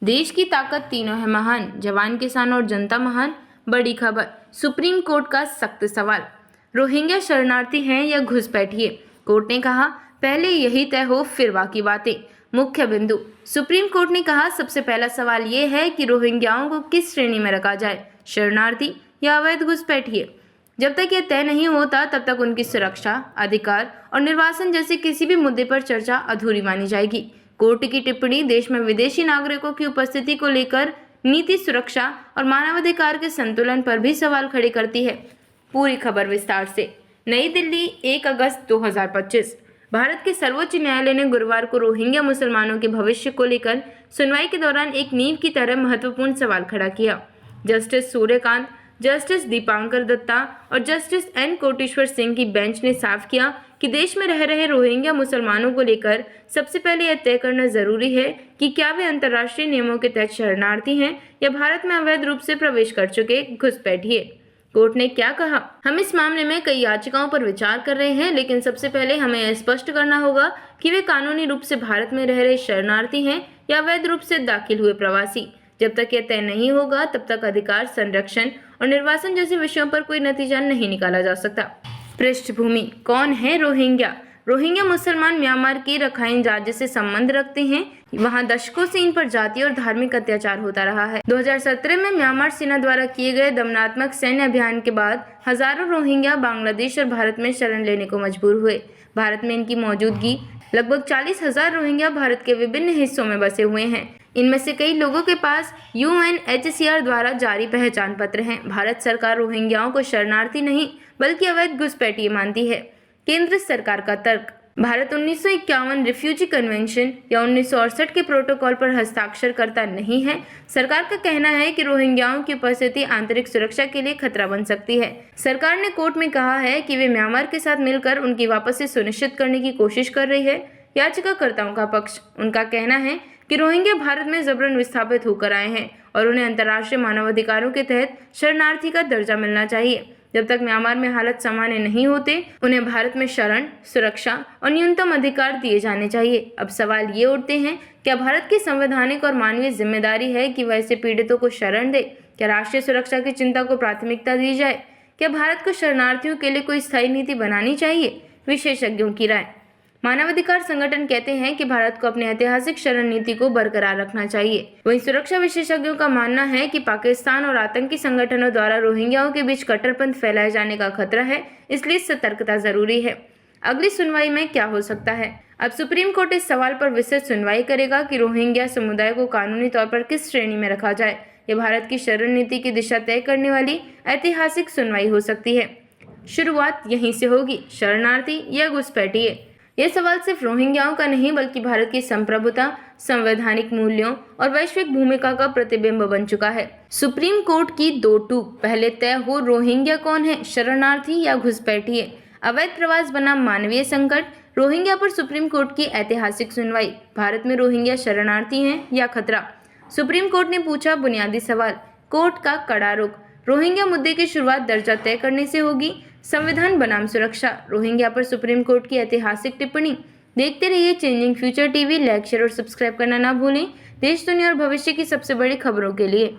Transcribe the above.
देश की ताकत तीनों है महान, जवान किसान और जनता महान। बड़ी खबर, सुप्रीम कोर्ट का सख्त सवाल, रोहिंग्या शरणार्थी हैं या घुसपैठिए। कोर्ट ने कहा पहले यही तय हो फिर बाकी बातें। मुख्य बिंदु, सुप्रीम कोर्ट ने कहा सबसे पहला सवाल ये है कि रोहिंग्याओं को किस श्रेणी में रखा जाए, शरणार्थी या अवैध घुसपैठिए। जब तक यह तय नहीं होता तब तक उनकी सुरक्षा, अधिकार और निर्वासन जैसे किसी भी मुद्दे पर चर्चा अधूरी मानी जाएगी। कोर्ट की टिप्पणी देश में विदेशी नागरिकों की उपस्थिति को लेकर नीति, सुरक्षा और मानवाधिकार के संतुलन पर भी सवाल खड़े करती है। पूरी खबर विस्तार से। नई दिल्ली, 1 अगस्त 2025। भारत के सर्वोच्च न्यायालय ने गुरुवार को रोहिंग्या मुसलमानों के भविष्य को लेकर सुनवाई के दौरान एक नींव की तरह महत्वपूर्ण सवाल खड़ा किया। जस्टिस सूर्यकांत, जस्टिस दीपांकर दत्ता और जस्टिस एन कोटेश्वर सिंह की बेंच ने साफ किया कि देश में रह रहे रोहिंग्या मुसलमानों को लेकर सबसे पहले यह तय करना जरूरी है कि क्या वे अंतर्राष्ट्रीय नियमों के तहत शरणार्थी हैं या भारत में अवैध रूप से प्रवेश कर चुके घुसपैठिए। कोर्ट ने क्या कहा, हम इस मामले में कई याचिकाओं पर विचार कर रहे हैं, लेकिन सबसे पहले हमें यह स्पष्ट करना होगा कि वे कानूनी रूप से भारत में रह रहे शरणार्थी हैं या अवैध रूप से दाखिल हुए प्रवासी। जब तक यह तय नहीं होगा तब तक अधिकार, संरक्षण और निर्वासन जैसे विषयों पर कोई नतीजा नहीं निकाला जा सकता। पृष्ठभूमि, कौन है रोहिंग्या? रोहिंग्या मुसलमान म्यांमार के रखाइन राज्य से संबंध रखते हैं। वहां दशकों से इन पर जातीय और धार्मिक अत्याचार होता रहा है। 2017 में म्यांमार सेना द्वारा किए गए दमनात्मक सैन्य अभियान के बाद हजारों रोहिंग्या बांग्लादेश और भारत में शरण लेने को मजबूर हुए। भारत में इनकी मौजूदगी, लगभग 40,000 रोहिंग्या भारत के विभिन्न हिस्सों में बसे हुए हैं। इनमें से कई लोगों के पास UNHCR द्वारा जारी पहचान पत्र हैं। भारत सरकार रोहिंग्याओं को शरणार्थी नहीं बल्कि अवैध घुसपैठिए मानती है। केंद्र सरकार का तर्क, भारत 1951 रिफ्यूजी कन्वेंशन या 1968 के प्रोटोकॉल पर हस्ताक्षरकर्ता नहीं है। सरकार का कहना है कि रोहिंग्याओं की उपस्थिति आंतरिक सुरक्षा के लिए खतरा बन सकती है। सरकार ने कोर्ट में कहा है कि वे म्यांमार के साथ मिलकर उनकी वापसी सुनिश्चित करने की कोशिश कर रही है। याचिकाकर्ताओं का पक्ष, उनका कहना है कि रोहिंग्या भारत में जबरन विस्थापित होकर आए हैं और उन्हें अंतर्राष्ट्रीय मानवाधिकारों के तहत शरणार्थी का दर्जा मिलना चाहिए। जब तक म्यांमार में हालात सामान्य नहीं होते, उन्हें भारत में शरण, सुरक्षा और न्यूनतम अधिकार दिए जाने चाहिए। अब सवाल ये उठते हैं, क्या भारत की संवैधानिक और मानवीय जिम्मेदारी है कि वह ऐसे पीड़ितों को शरण दे? क्या राष्ट्रीय सुरक्षा की चिंता को प्राथमिकता दी जाए? क्या भारत को शरणार्थियों के लिए कोई स्थायी नीति बनानी चाहिए? विशेषज्ञों की राय, मानवाधिकार संगठन कहते हैं कि भारत को अपनी ऐतिहासिक शरण नीति को बरकरार रखना चाहिए। वहीं सुरक्षा विशेषज्ञों का मानना है कि पाकिस्तान और आतंकी संगठनों द्वारा रोहिंग्याओं के बीच कट्टरपंथ फैलाए जाने का खतरा है, इसलिए सतर्कता जरूरी है। अगली सुनवाई में क्या हो सकता है? अब सुप्रीम कोर्ट इस सवाल पर विस्तृत सुनवाई करेगा कि रोहिंग्या समुदाय को कानूनी तौर पर किस श्रेणी में रखा जाए। यह भारत की शरण नीति की दिशा तय करने वाली ऐतिहासिक सुनवाई हो सकती है। शुरुआत यहीं से होगी, शरणार्थी या घुसपैठिए। यह सवाल सिर्फ रोहिंग्याओं का नहीं बल्कि भारत की संप्रभुता, संवैधानिक मूल्यों और वैश्विक भूमिका का प्रतिबिंब बन चुका है। सुप्रीम कोर्ट की 2 टूक, पहले तय हो रोहिंग्या कौन है, शरणार्थी या घुसपैठिए। अवैध प्रवास बनाम मानवीय संकट, रोहिंग्या पर सुप्रीम कोर्ट की ऐतिहासिक सुनवाई। भारत में रोहिंग्या शरणार्थी हैं या खतरा? सुप्रीम कोर्ट ने पूछा बुनियादी सवाल। कोर्ट का कड़ा रुख, रोहिंग्या मुद्दे की शुरुआत दर्जा तय करने से होगी। संविधान बनाम सुरक्षा, रोहिंग्या पर सुप्रीम कोर्ट की ऐतिहासिक टिप्पणी। देखते रहिए changing future TV. Like, share और सब्सक्राइब करना ना भूलें। देश, दुनिया और भविष्य की सबसे बड़ी खबरों के लिए।